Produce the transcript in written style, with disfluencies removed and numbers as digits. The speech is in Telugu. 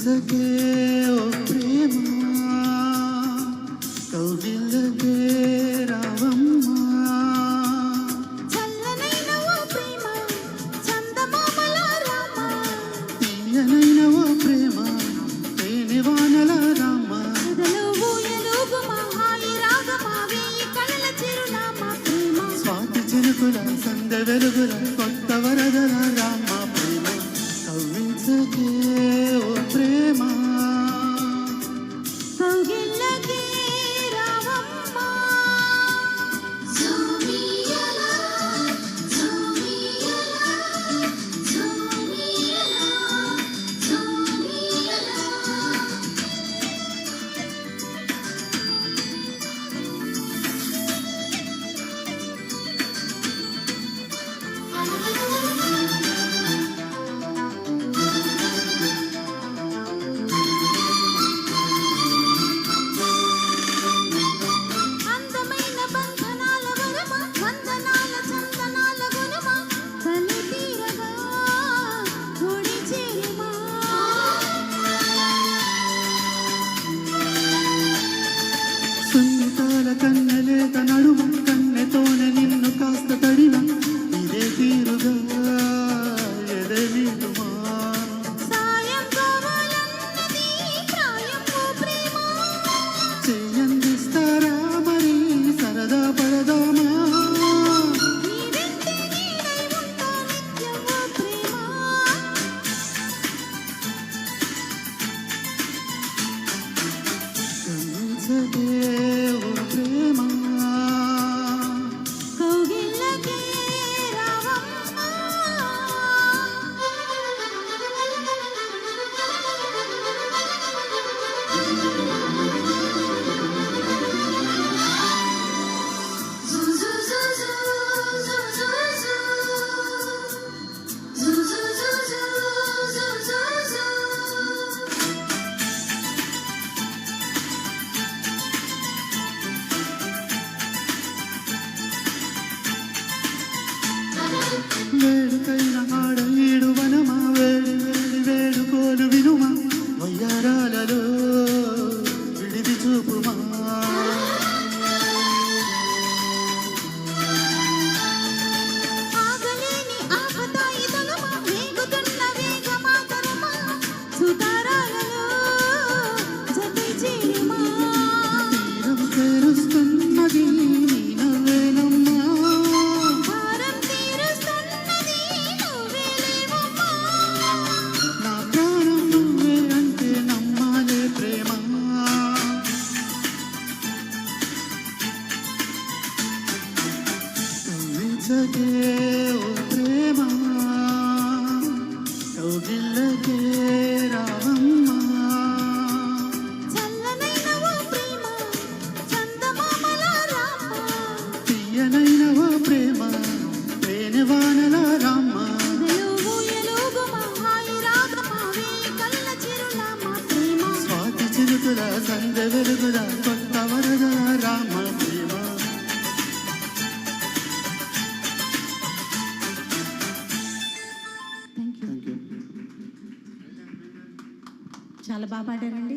కవ్వించకే ఓ ప్రేమ కౌగిల్లకే రావమ్మా చల్లనైన ఓ ప్రేమ చందమామల రామ తీయనైన ఓ ప్రేమ తేనె వానల రామ ఎదలుగు హాయి రాగమా వేయి కళల చిరునామా ప్రేమ స్వాతి చినుకుల సందె వెలుగుల కొత్త వరదల రామ ప్రేమ కవ్వించకే ఓ ప్రేమ కౌగిల్లకే రావమ్మా జోమియలా జోమియలా జోమియలా జోమియలా అందమైన బంధనాల వరమ వందనాల చందనాల గుణమ కలి తీరగా తోడి చేరిమా సున్నితాల కన్నెలేత నడుమ కన్నెతోనే నిన్ను కాస్త తడిన ఇదే తీరుగా ఎదలిడుమా సాయం కావాలన్నది ప్రాయం ఓ ప్రేమ చెయ్యందిస్తారా మరి సరదా పడదామా నీ వెంటే నీడై ఉంటా నిత్యం ఓ ప్రేమ కవ్వించకే ఓ ప్రేమ కౌగిల్లకే రావమ్మా వేడుకైన ఆడ ఈడు వనమా వేడి వేడి వేడుకోలు వినుమా వయ్యారాలలో విడిది చూపుమా ఆగలేని ఆపదాయి తలమా వేగుతున్న వేగమాతరమా సుతారాలలో జతై చేరిమా తీరం చేరుస్తున్నది నీ నవ్వేనమ్మా భారం తీరుస్తున్నది నువ్వేలేవమ్మా నా ప్రాణం నువ్వే అంటే నమ్మాలే ప్రేమ కవ్వించకే ఓ ప్రేమ కౌగిల్లకే రావమ్మా చల్లనైన ఓ ప్రేమ చందమామల రామ తీయనైన ఓ ప్రేమ తేనె వానల రామ ఎలుగు హాయి రాగమా వేయి కళ్ళ చిరునామా ప్రేమ స్వాతి చిరుకుల సందె వెలుగుల కొత్త వరదల రామ ప్రేమ చాలా బాగా పాడారండి.